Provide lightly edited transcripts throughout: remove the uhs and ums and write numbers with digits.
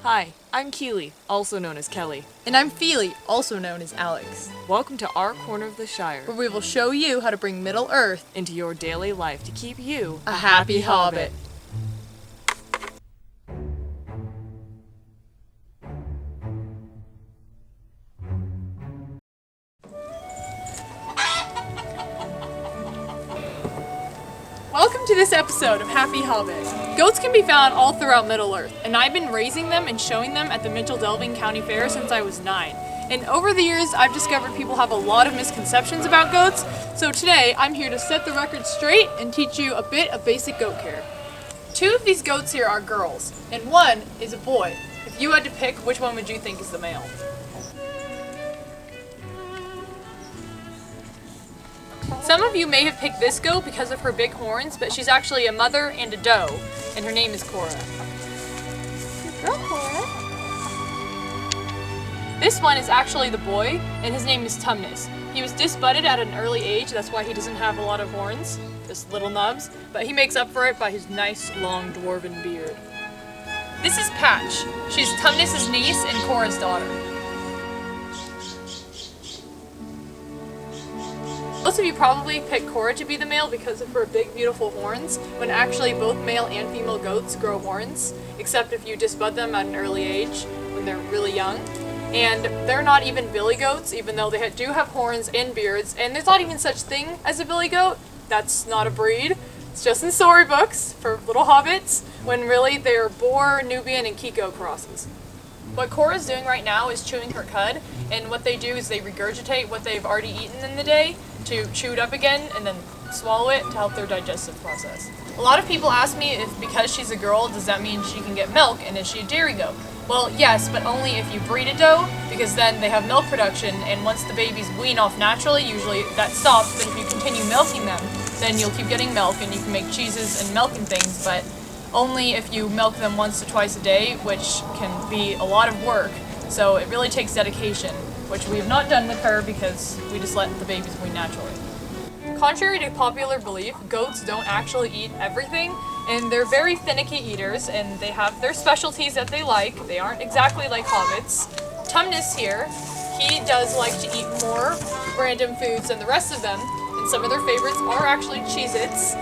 Hi, I'm Keeley, also known as Kelly. And I'm Fili, also known as Alex. Welcome to our corner of the Shire, where we will show you how to bring Middle Earth into your daily life to keep you a happy hobbit. Welcome to this episode of Happy Hobbit. Goats can be found all throughout Middle-earth, and I've been raising them and showing them at the Mitchell-Delving County Fair since I was 9. And over the years, I've discovered people have a lot of misconceptions about goats, so today I'm here to set the record straight and teach you a bit of basic goat care. 2 of these goats here are girls, and 1 is a boy. If you had to pick, which one would you think is the male? Some of you may have picked this goat because of her big horns, but she's actually a mother and a doe, and her name is Cora. Good girl, Cora. This one is actually the boy, and his name is Tumnus. He was disbudded at an early age, that's why he doesn't have a lot of horns, just little nubs, but he makes up for it by his nice, long, dwarven beard. This is Patch. She's Tumnus' niece and Cora's daughter. Most of you probably picked Cora to be the male because of her big, beautiful horns, when actually both male and female goats grow horns, except if you disbud them at an early age, when they're really young. And they're not even billy goats, even though they do have horns and beards, and there's not even such thing as a billy goat. That's not a breed. It's just in storybooks for little hobbits, when really they're boar, Nubian, and Kiko crosses. What Cora's doing right now is chewing her cud, and what they do is they regurgitate what they've already eaten in the day to chew it up again and then swallow it to help their digestive process. A lot of people ask me if because she's a girl, does that mean she can get milk, and is she a dairy goat? Well, yes, but only if you breed a doe, because then they have milk production, and once the babies wean off naturally, usually that stops, but if you continue milking them, then you'll keep getting milk, and you can make cheeses and milk and things, but only if you milk them once to twice a day, which can be a lot of work, so it really takes dedication, which we have not done with her because we just let the babies wean naturally. Contrary to popular belief, goats don't actually eat everything, and they're very finicky eaters, and they have their specialties that they like. They aren't exactly like hobbits. Tumnus here, he does like to eat more random foods than the rest of them, and some of their favorites are actually Cheez-Its,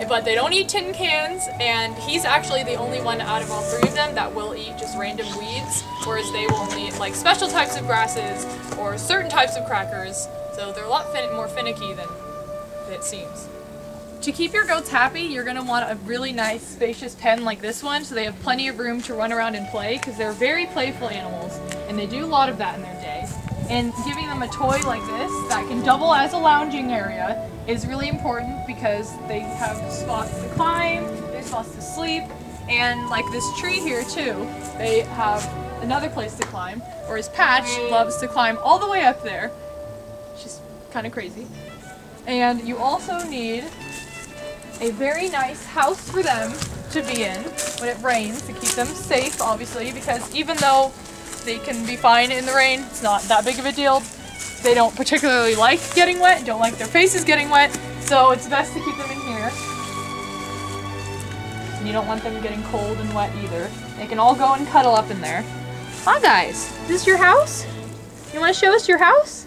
but they don't eat tin cans, and he's actually the only one out of all 3 of them that will eat just random weeds, whereas they will only eat like special types of grasses or certain types of crackers, so they're a lot more finicky than it seems. To keep your goats happy, you're going to want a really nice spacious pen like this one, so they have plenty of room to run around and play, because they're very playful animals, and they do a lot of that in their day. And giving them a toy like this that can double as a lounging area is really important because they have spots to climb, there's spots to sleep, and like this tree here too, they have another place to climb, whereas Patch loves to climb all the way up there. She's kind of crazy. And you also need a very nice house for them to be in when it rains to keep them safe, obviously, because even though they can be fine in the rain, it's not that big of a deal. They don't particularly like getting wet, don't like their faces getting wet, so it's best to keep them in here. And you don't want them getting cold and wet either. They can all go and cuddle up in there. Hi guys, is this your house? You want to show us your house?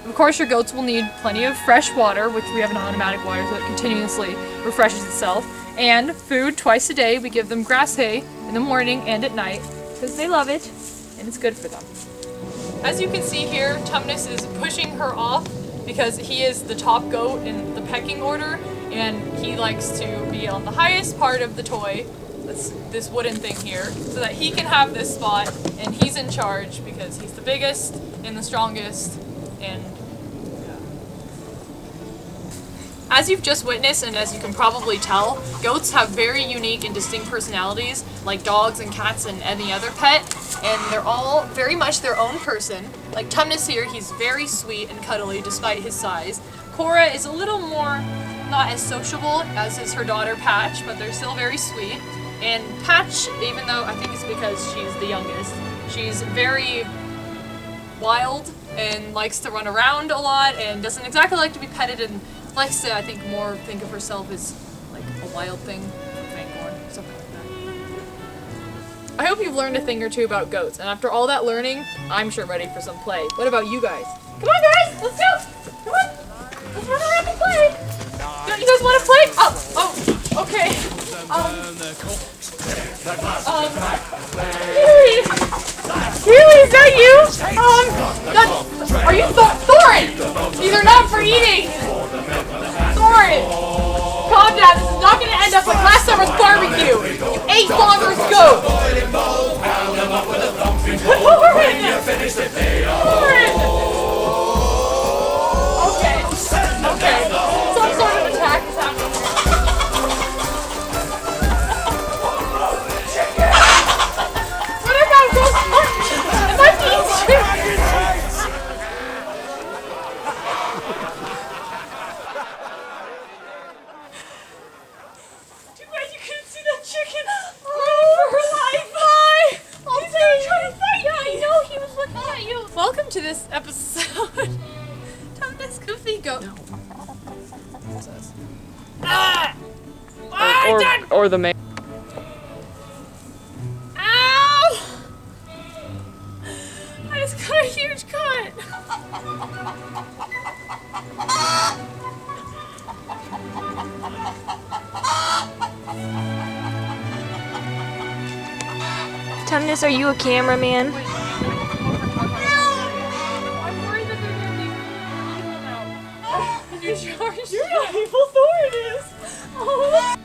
Of course, your goats will need plenty of fresh water, which we have an automatic water so it continuously refreshes itself, and food twice a day. We give them grass hay in the morning and at night because they love it and it's good for them. As you can see here, Tumnus is pushing her off because he is the top goat in the pecking order, and he likes to be on the highest part of the toy, that's this wooden thing here, so that he can have this spot, and he's in charge because he's the biggest and the strongest, and as you've just witnessed, and as you can probably tell, goats have very unique and distinct personalities, like dogs and cats and any other pet, and they're all very much their own person. Like Tumnus here, he's very sweet and cuddly despite his size. Cora is a little more not as sociable as is her daughter Patch, but they're still very sweet. And Patch, even though I think it's because she's the youngest, she's very wild and likes to run around a lot and doesn't exactly like to be petted, and likes to, I think, more think of herself as like a wild thing, or something like that. I hope you've learned a thing or two about goats, and after all that learning, I'm sure ready for some play. What about you guys? Come on, guys! Let's go! Come on! Let's run around and play! Don't you guys want to play? Oh, okay. Keely, is that you? Are you Thorin? These are not for eating! Thorin! Calm down, this is not gonna end up like last summer's barbecue! You ate Bonger's goat! Thorin! Thorin! Okay. Some sort of attack is happening. What about those? Am I being serious? Too bad you couldn't see that chicken running for her life. Bye. He's gonna try to fight me. I know he was looking at you. Welcome to this episode. This goofy goat. Or the male. Ow! I just got a huge cut. Tumnus, are you a cameraman? I'm worried that they're gonna be evil now. You're not evil, Thorin is. Oh.